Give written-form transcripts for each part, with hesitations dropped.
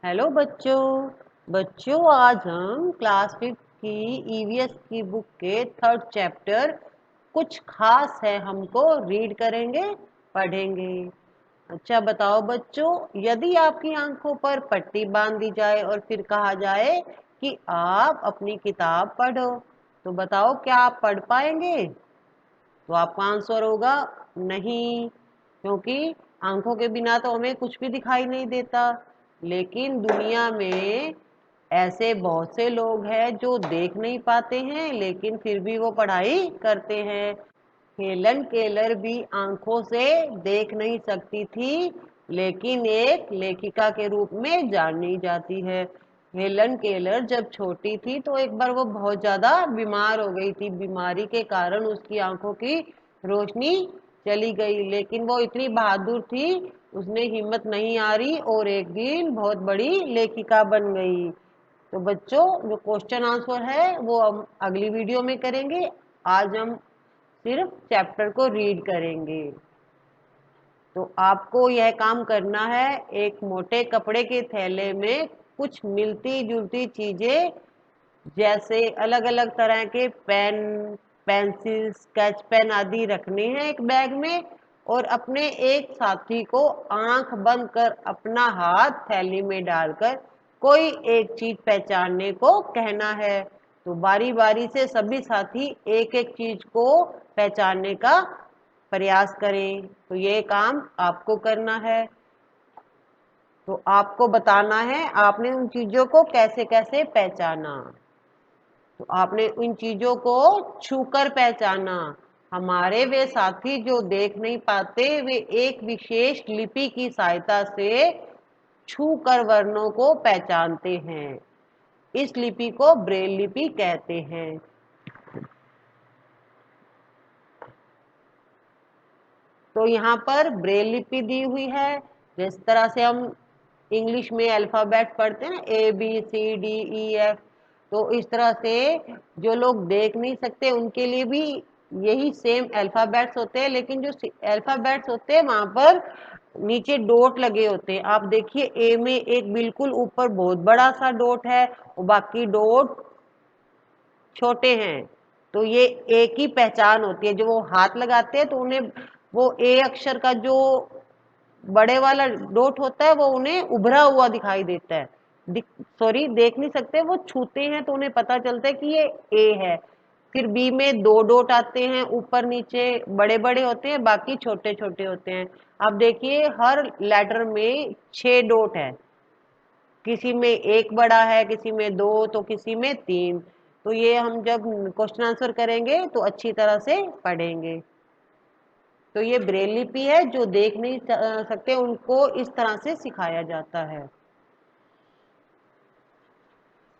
Hello बच्चों। आज हम क्लास 5 की ईवीएस की बुक के 3rd चैप्टर कुछ खास है हमको रीड करेंगे, पढ़ेंगे। अच्छा बताओ बच्चों, यदि आपकी आंखों पर पट्टी बांध दी जाए और फिर कहा जाए कि आप अपनी किताब पढ़ो, तो बताओ क्या आप पढ़ पाएंगे? तो आपका आंसर होगा नहीं, क्योंकि आंखों के बिना तो हमें कुछ भी दिखाई नहीं देता। लेकिन दुनिया में ऐसे बहुत से लोग हैं जो देख नहीं पाते हैं, लेकिन फिर भी वो पढ़ाई करते हैं। हेलन केलर भी आंखों से देख नहीं सकती थी, लेकिन एक लेखिका के रूप में जानी जाती है। हेलन केलर जब छोटी थी तो एक बार वो बहुत ज्यादा बीमार हो गई थी। बीमारी के कारण उसकी आंखों की रोशनी चली गई, लेकिन वो इतनी बहादुर थी, उसने हिम्मत नहीं हारी और एक दिन बहुत बड़ी लेखिका बन गई। तो बच्चों, जो क्वेश्चन आंसर है वो हम अगली वीडियो में करेंगे। आज हम सिर्फ चैप्टर को रीड करेंगे। तो आपको यह काम करना है, एक मोटे कपड़े के थैले में कुछ मिलती जुलती चीजें जैसे अलग अलग तरह के पेन, पेंसिल, स्केच पेन आदि रखने हैं एक बैग में, और अपने एक साथी को आंख बंद कर अपना हाथ थैली में डालकर कोई एक चीज पहचानने को कहना है। तो बारी बारी से सभी साथी एक एक चीज को पहचानने का प्रयास करें। तो ये काम आपको करना है। तो आपको बताना है आपने उन चीजों को कैसे कैसे पहचाना। तो आपने उन चीजों को छूकर पहचाना। हमारे वे साथी जो देख नहीं पाते, वे एक विशेष लिपि की सहायता से छूकर वर्णों को पहचानते हैं। इस लिपि को ब्रेल लिपि कहते हैं। तो यहाँ पर ब्रेल लिपि दी हुई है। जिस तरह से हम इंग्लिश में अल्फाबेट पढ़ते हैं ना, ABCDEF, तो इस तरह से जो लोग देख नहीं सकते उनके लिए भी यही सेम अल्फाबेट्स होते हैं, लेकिन जो अल्फाबेट्स होते हैं वहां पर नीचे डॉट लगे होते हैं। आप देखिए, ए में एक बिल्कुल ऊपर बहुत बड़ा सा डॉट है और बाकी डॉट छोटे हैं। तो ये ए की पहचान होती है। जो वो हाथ लगाते हैं तो उन्हें वो ए अक्षर का जो बड़े वाला डॉट होता है वो उन्हें उभरा हुआ दिखाई देता है। सॉरी, देख नहीं सकते, वो छूते हैं तो उन्हें पता चलता है कि ये ए है। फिर बी में 2 डॉट आते हैं, ऊपर नीचे बड़े बड़े होते हैं, बाकी छोटे छोटे होते हैं। अब देखिए, हर लेटर में 6 डॉट है। किसी में एक बड़ा है, किसी में 2, तो किसी में 3। तो ये हम जब क्वेश्चन आंसर करेंगे तो अच्छी तरह से पढ़ेंगे। तो ये ब्रेल लिपि है, जो देख नहीं सकते उनको इस तरह से सिखाया जाता है।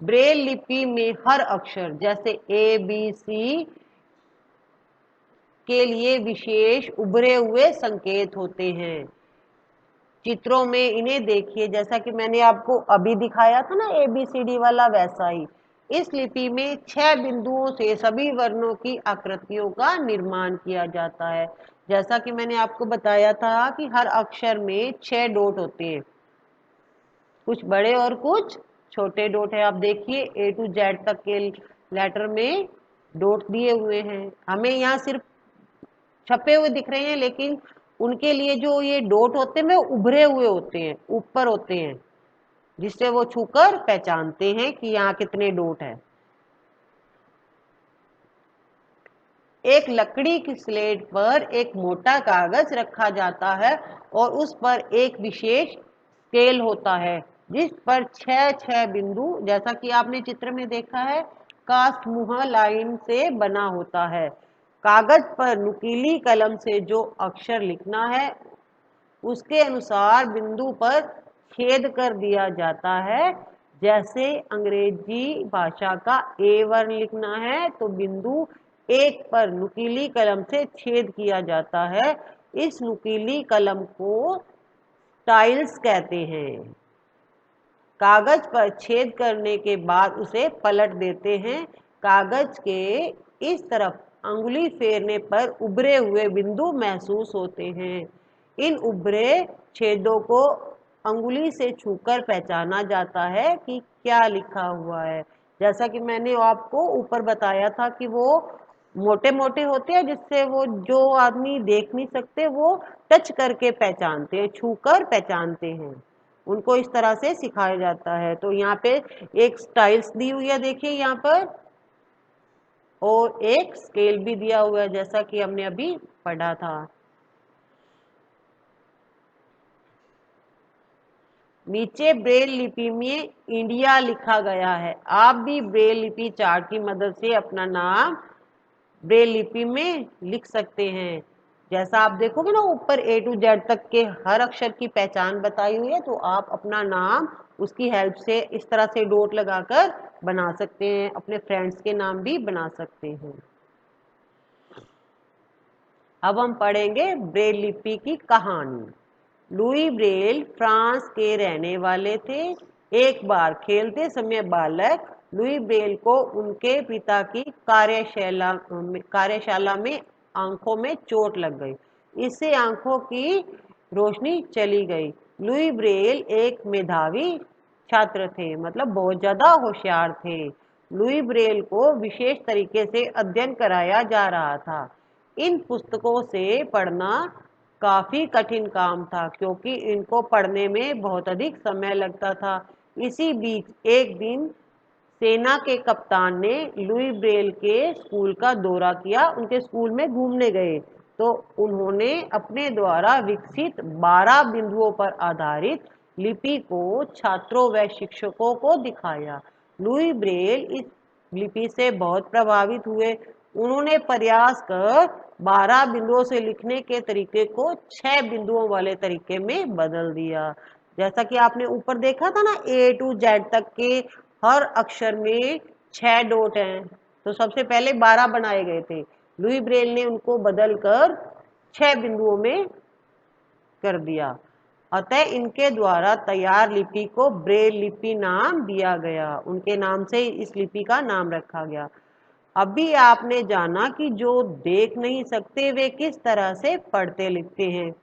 ब्रेल लिपि में हर अक्षर जैसे ABC के लिए विशेष उभरे हुए संकेत होते हैं। चित्रों में इन्हें देखिए, जैसा कि मैंने आपको अभी दिखाया था ना ABCD वाला, वैसा ही इस लिपि में 6 बिंदुओं से सभी वर्णों की आकृतियों का निर्माण किया जाता है। जैसा कि मैंने आपको बताया था कि हर अक्षर में 6 डॉट होते हैं, कुछ बड़े और कुछ छोटे डॉट है। आप देखिए, A to Z तक के लेटर में डॉट दिए हुए हैं। हमें यहाँ सिर्फ छपे हुए दिख रहे हैं, लेकिन उनके लिए जो ये डॉट होते हैं वे उभरे हुए होते हैं, ऊपर होते हैं, जिससे वो छूकर पहचानते हैं कि यहाँ कितने डॉट है। एक लकड़ी की स्लेट पर एक मोटा कागज रखा जाता है और उस पर एक विशेष स्केल होता है, जिस पर 6 बिंदु, जैसा कि आपने चित्र में देखा है, का समूह लाइन से बना होता है। कागज पर नुकीली कलम से जो अक्षर लिखना है उसके अनुसार बिंदु पर छेद कर दिया जाता है। जैसे अंग्रेजी भाषा का ए वर्ण लिखना है तो बिंदु 1 पर नुकीली कलम से छेद किया जाता है। इस नुकीली कलम को टाइल्स कहते हैं। कागज पर छेद करने के बाद उसे पलट देते हैं। कागज के इस तरफ अंगुली फेरने पर उभरे हुए बिंदु महसूस होते हैं। इन उभरे छेदों को अंगुली से छूकर पहचाना जाता है कि क्या लिखा हुआ है। जैसा कि मैंने आपको ऊपर बताया था कि वो मोटे मोटे होते हैं, जिससे वो जो आदमी देख नहीं सकते वो टच करके पहचानते हैं, छूकर पहचानते हैं। उनको इस तरह से सिखाया जाता है। तो यहाँ पे एक स्टाइल्स दी हुई है, देखिए यहाँ पर, और एक स्केल भी दिया हुआ है, जैसा कि हमने अभी पढ़ा था। नीचे ब्रेल लिपि में इंडिया लिखा गया है। आप भी ब्रेल लिपि चार्ट की मदद से अपना नाम ब्रेल लिपि में लिख सकते हैं। जैसा आप देखोगे ना ऊपर A to Z तक के हर अक्षर की पहचान बताई हुई है, तो आप अपना नाम उसकी हेल्प से इस तरह से डॉट लगाकर बना सकते हैं। अपने फ्रेंड्स के नाम भी बना सकते हैं। अब हम पढ़ेंगे ब्रेल लिपि की कहानी। लुई ब्रेल फ्रांस के रहने वाले थे। एक बार खेलते समय बालक लुई ब्रेल को उनके पिता की कार्यशाला में आंखों में चोट लग गई। इससे आंखों की रोशनी चली गई। लुई ब्रेल एक मेधावी छात्र थे, मतलब बहुत ज्यादा होशियार थे। लुई ब्रेल को विशेष तरीके से अध्ययन कराया जा रहा था। इन पुस्तकों से पढ़ना काफी कठिन काम था, क्योंकि इनको पढ़ने में बहुत अधिक समय लगता था। इसी बीच एक दिन सेना के कप्तान ने लुई ब्रेल के स्कूल का दौरा किया, उनके स्कूल में घूमने गए। तो उन्होंने अपने द्वारा विकसित 12 बिंदुओं पर आधारित लिपि को छात्रों व शिक्षकों को दिखाया। लुई ब्रेल इस लिपि से बहुत प्रभावित हुए। उन्होंने प्रयास कर 12 बिंदुओं से लिखने के तरीके को 6 बिंदुओं वाले तरीके में बदल दिया। जैसा कि आपने ऊपर देखा था ना, A to Z तक के हर अक्षर में 6 डॉट हैं, तो सबसे पहले 12 बनाए गए थे। लुई ब्रेल ने उनको बदलकर 6 बिंदुओं में कर दिया। अतः इनके द्वारा तैयार लिपि को ब्रेल लिपि नाम दिया गया। उनके नाम से इस लिपि का नाम रखा गया। अभी आपने जाना कि जो देख नहीं सकते वे किस तरह से पढ़ते लिखते हैं,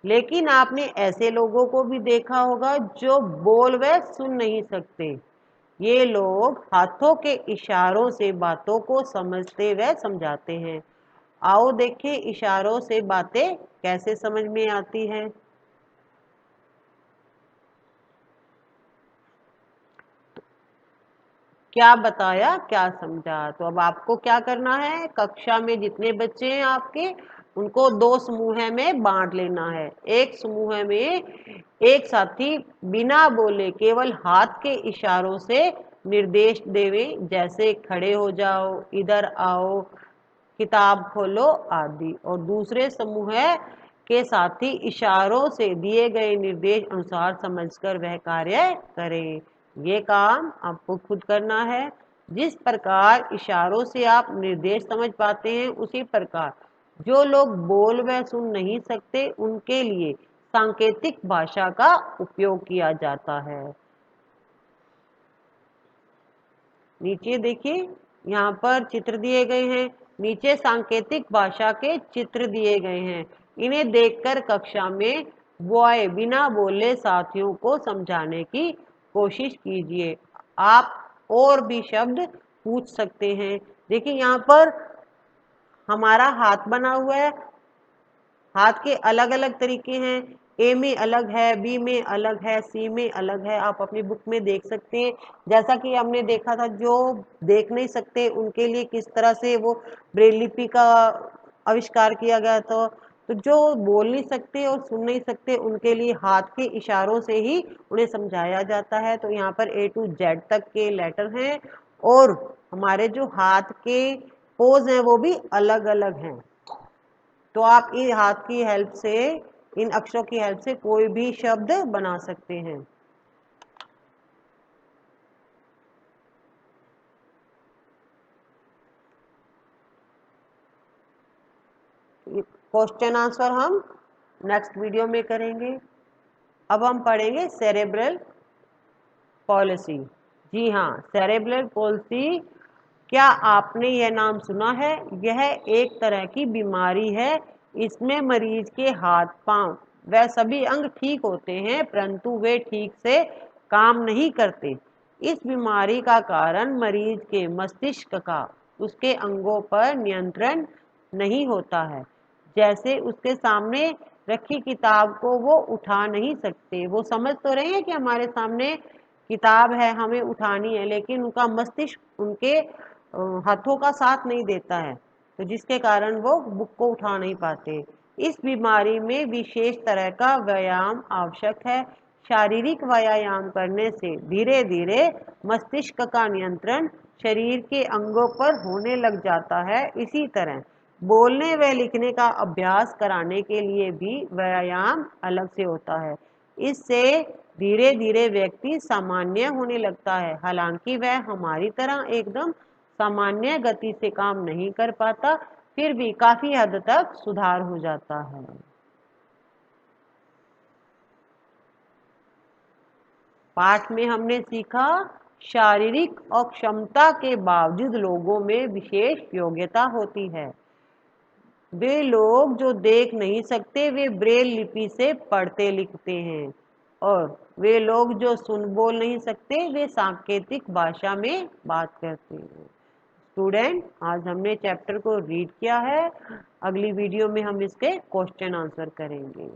लेकिन आपने ऐसे लोगों को भी देखा होगा जो बोल व सुन नहीं सकते। ये लोग हाथों के इशारों से बातों को समझते व समझाते हैं। आओ देखें इशारों से बातें कैसे समझ में आती है। क्या बताया, क्या समझा। तो अब आपको क्या करना है, कक्षा में जितने बच्चे हैं आपके, उनको 2 समूह में बांट लेना है। एक समूह में एक साथी बिना बोले केवल हाथ के इशारों से निर्देश देवे, जैसे खड़े हो जाओ, इधर आओ, किताब खोलो आदि। और दूसरे समूह के साथी इशारों से दिए गए निर्देश अनुसार समझकर वह कार्य करें। ये काम आपको खुद करना है। जिस प्रकार इशारों से आप निर्देश समझ पाते हैं, उसी प्रकार जो लोग बोल व सुन नहीं सकते उनके लिए सांकेतिक भाषा का उपयोग किया जाता है। नीचे देखिए, यहाँ पर चित्र दिए गए हैं। नीचे सांकेतिक भाषा के चित्र दिए गए हैं। इन्हें देखकर कक्षा में बॉय बिना बोले साथियों को समझाने की कोशिश कीजिए। आप और भी शब्द पूछ सकते हैं। देखिए यहाँ पर हमारा हाथ बना हुआ है। हाथ के अलग अलग तरीके हैं। ए में अलग है, बी में अलग है, सी में अलग है। आप अपनी बुक में देख सकते हैं। जैसा कि हमने देखा था, जो देख नहीं सकते उनके लिए किस तरह से वो ब्रेल लिपि का आविष्कार किया गया था। तो जो बोल नहीं सकते और सुन नहीं सकते उनके लिए हाथ के इशारों से ही उन्हें समझाया जाता है। तो यहाँ पर A to Z तक के लेटर हैं, और हमारे जो हाथ के पोज हैं वो भी अलग अलग हैं। तो आप इन हाथ की हेल्प से, इन अक्षरों की हेल्प से कोई भी शब्द बना सकते हैं। क्वेश्चन आंसर हम नेक्स्ट वीडियो में करेंगे। अब हम पढ़ेंगे सेरेब्रल पॉलिसी। जी हाँ, सेरेब्रल पॉलिसी, क्या आपने यह नाम सुना है? यह एक तरह की बीमारी है। इसमें मरीज के हाथ पांव वह सभी अंग ठीक होते हैं परंतु वे ठीक से काम नहीं करते। इस बीमारी का कारण मरीज के मस्तिष्क का उसके अंगों पर नियंत्रण नहीं होता है। जैसे उसके सामने रखी किताब को वो उठा नहीं सकते। वो समझ तो रहे हैं कि हमारे सामने किताब है, हमें उठानी है, लेकिन उनका मस्तिष्क उनके हाथों का साथ नहीं देता है, तो जिसके कारण वो बुक को उठा नहीं पाते। इस बीमारी में विशेष तरह का व्यायाम आवश्यक है। शारीरिक व्यायाम करने से धीरे धीरे मस्तिष्क का नियंत्रण शरीर के अंगों पर होने लग जाता है। इसी तरह बोलने व लिखने का अभ्यास कराने के लिए भी व्यायाम अलग से होता है। इससे धीरे धीरे व्यक्ति सामान्य होने लगता है। हालांकि वह हमारी तरह एकदम सामान्य गति से काम नहीं कर पाता, फिर भी काफी हद तक सुधार हो जाता है। पाठ में हमने सीखा शारीरिक अक्षमता के बावजूद लोगों में विशेष योग्यता होती है। वे लोग जो देख नहीं सकते वे ब्रेल लिपि से पढ़ते लिखते हैं, और वे लोग जो सुन बोल नहीं सकते वे सांकेतिक भाषा में बात करते हैं। स्टूडेंट, आज हमने चैप्टर को रीड किया है। अगली वीडियो में हम इसके क्वेश्चन आंसर करेंगे।